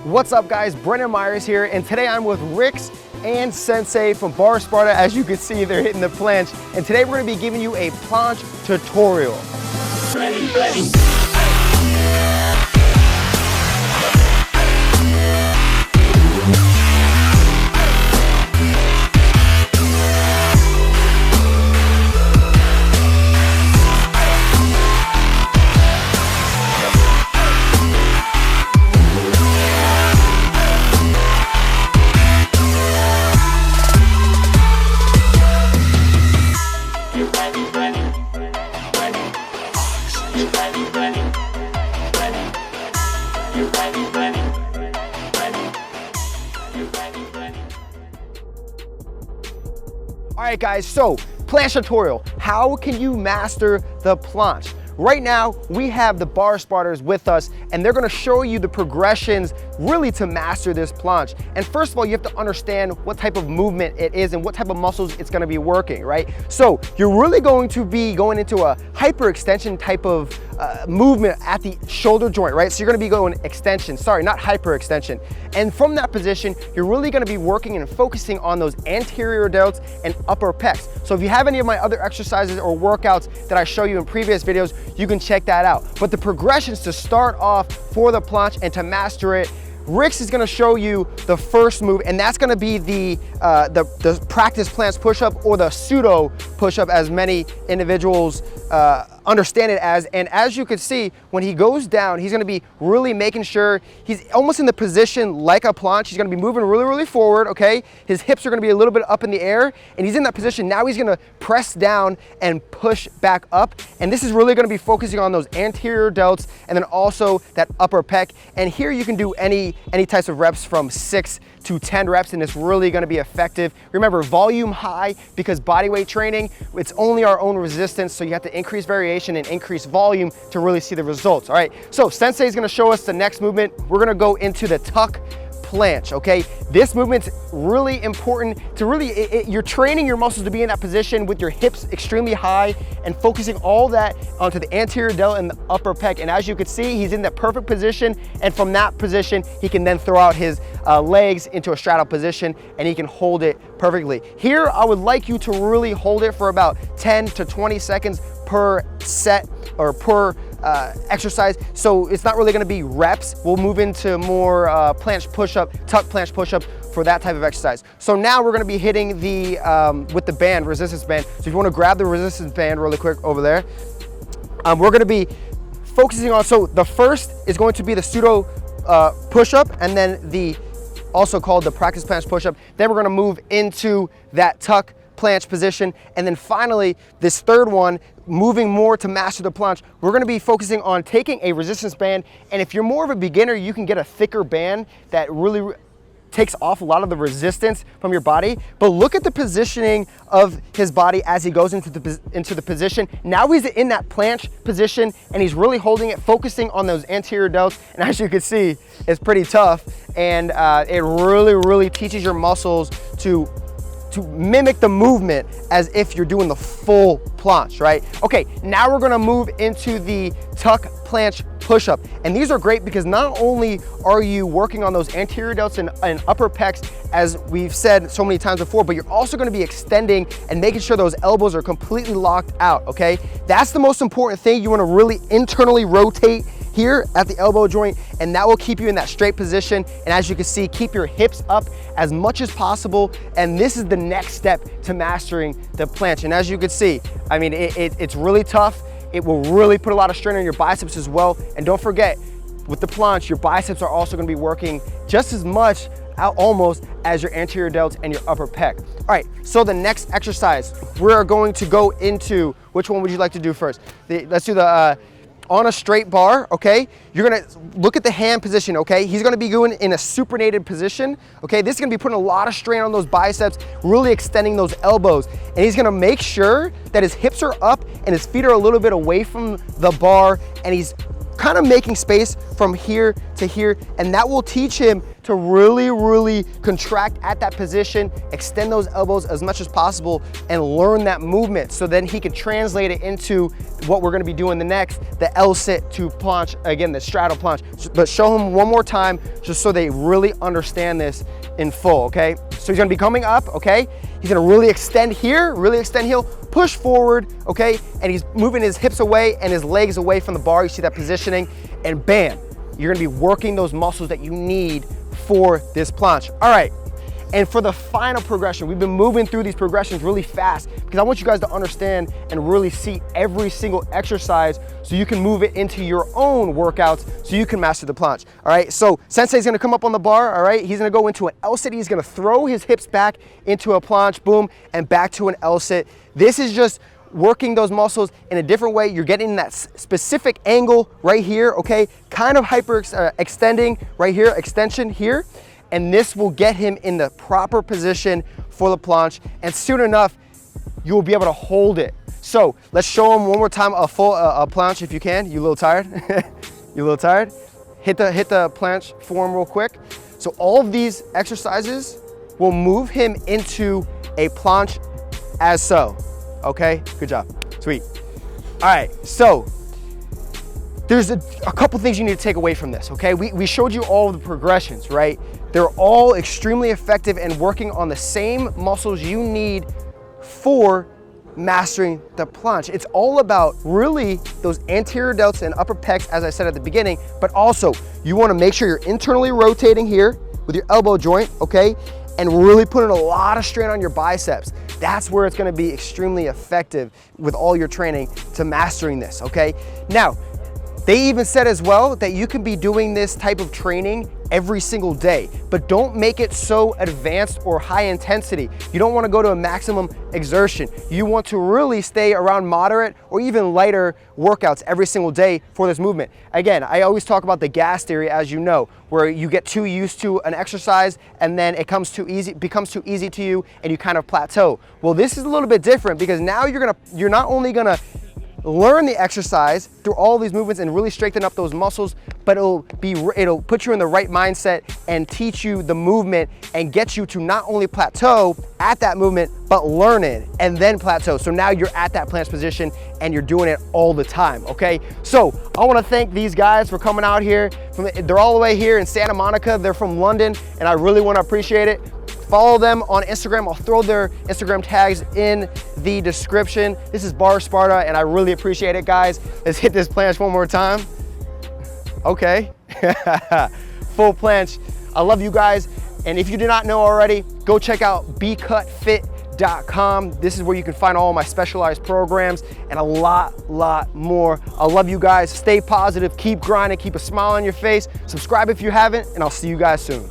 What's up guys, Brendan Meyers here, and today I'm with Rix and Sensei from Bar Sparta. As you can see, they're hitting the planche, and today we're going to be giving you a planche tutorial. Ready. All right guys, so planche tutorial. How can you master the planche? Right now, we have the Bar Sparters with us, and they're gonna show you the progressions really to master this planche. And first of all, you have to understand what type of movement it is and what type of muscles it's gonna be working, right? So you're really going to be going into a hyperextension type of movement at the shoulder joint, right? So you're gonna be going extension, sorry, not hyperextension. And from that position, you're really gonna be working and focusing on those anterior delts and upper pecs. So if you have any of my other exercises or workouts that I show you in previous videos, you can check that out. But the progressions to start off for the planche and to master it, Rix is gonna show you the first move, and that's gonna be the practice planche push-up, or the pseudo push-up as many individuals understand it as. And as you can see, when he goes down, he's gonna be really making sure he's almost in the position like a planche. He's gonna be moving really forward, okay? His hips are gonna be a little bit up in the air, and he's in that position. Now he's gonna press down and push back up. And this is really gonna be focusing on those anterior delts and then also that upper pec. And here you can do any types of reps from 6 to 10 reps, and it's really gonna be effective. Remember, volume high, because bodyweight training, it's only our own resistance, so you have to increase variation and increase volume to really see the results. All right, so Sensei is gonna show us the next movement. We're gonna go into the Tuck Planche, okay? This movement's really important to really, you're training your muscles to be in that position with your hips extremely high and focusing all that onto the anterior delt and the upper pec. And as you can see, he's in the perfect position, and from that position, he can then throw out his legs into a straddle position, and he can hold it perfectly. Here, I would like you to really hold it for about 10 to 20 seconds per set or per exercise. So it's not really gonna be reps. We'll move into more planche push-up, tuck planche push-up for that type of exercise. So now we're gonna be hitting the, with the band, resistance band. So if you wanna grab the resistance band really quick over there, we're gonna be focusing on, so the first is going to be the pseudo push-up, and then the, also called the practice planche push-up. Then we're gonna move into that tuck planche position, and then finally this third one, moving more to master the planche, we're going to be focusing on taking a resistance band. And if you're more of a beginner, you can get a thicker band that really takes off a lot of the resistance from your body. But look at the positioning of his body as he goes into the position. Now he's in that planche position, and he's really holding it, focusing on those anterior delts. And as you can see, it's pretty tough, and it really teaches your muscles to mimic the movement as if you're doing the full planche, right? Okay, now we're gonna move into the tuck planche push-up. And these are great because not only are you working on those anterior delts and upper pecs, as we've said so many times before, but you're also gonna be extending and making sure those elbows are completely locked out, okay? That's the most important thing. You wanna really internally rotate here at the elbow joint, and that will keep you in that straight position. And as you can see, keep your hips up as much as possible. And this is the next step to mastering the planche. And as you can see, I mean, it's really tough. It will really put a lot of strain on your biceps as well. And don't forget, with the planche, your biceps are also gonna be working just as much, almost, as your anterior delts and your upper pec. All right, so the next exercise, we're going to go into, which one would you like to do first? Let's do the, on a straight bar, okay? You're gonna look at the hand position, okay? He's gonna be going in a supinated position, okay? This is gonna be putting a lot of strain on those biceps, really extending those elbows. And he's gonna make sure that his hips are up and his feet are a little bit away from the bar, and he's kind of making space from here to here, and that will teach him to really contract at that position, extend those elbows as much as possible, and learn that movement, so then he can translate it into what we're gonna be doing the next, the L-sit to planche, again, the straddle planche. But show him one more time, just so they really understand this in full, okay? So he's gonna be coming up, okay? He's gonna really extend here, push forward, okay? And he's moving his hips away and his legs away from the bar. You see that positioning, and bam, you're gonna be working those muscles that you need for this planche. All right, and for the final progression, we've been moving through these progressions really fast because I want you guys to understand and really see every single exercise so you can move it into your own workouts so you can master the planche. All right, so Sensei's gonna come up on the bar, all right? He's gonna go into an L-sit. He's gonna throw his hips back into a planche, boom, and back to an L-sit. This is just working those muscles in a different way. You're getting that specific angle right here, okay? Kind of extending right here, extension here. And this will get him in the proper position for the planche. And soon enough, you will be able to hold it. So let's show him one more time a full planche if you can. You a little tired? You a little tired? Hit the planche form real quick. So all of these exercises will move him into a planche as so. Okay, good job, sweet. All right, so there's a couple things you need to take away from this, okay? We showed you all of the progressions, right? They're all extremely effective and working on the same muscles you need for mastering the planche. It's all about really those anterior delts and upper pecs, as I said at the beginning, but also you wanna make sure you're internally rotating here with your elbow joint, okay? And really putting a lot of strain on your biceps. That's where it's gonna be extremely effective with all your training to mastering this, okay? Now, they even said as well that you can be doing this type of training every single day, but don't make it so advanced or high intensity. You don't wanna go to a maximum exertion. You want to really stay around moderate or even lighter workouts every single day for this movement. Again, I always talk about the gas theory, as you know, where you get too used to an exercise and then it becomes too easy to you and you kind of plateau. Well, this is a little bit different because now you're not only gonna learn the exercise through all these movements and really strengthen up those muscles, but it'll put you in the right mindset and teach you the movement and get you to not only plateau at that movement, but learn it and then plateau. So now you're at that planche position and you're doing it all the time, okay? So I wanna thank these guys for coming out here. They're all the way here in Santa Monica. They're from London, and I really wanna appreciate it. Follow them on Instagram. I'll throw their Instagram tags in the description. This is Bar Sparta, and I really appreciate it, guys. Let's hit this planche one more time. Okay, full planche. I love you guys, and if you do not know already, go check out BeCutFit.com. This is where you can find all my specialized programs and a lot more. I love you guys. Stay positive, keep grinding, keep a smile on your face. Subscribe if you haven't, and I'll see you guys soon.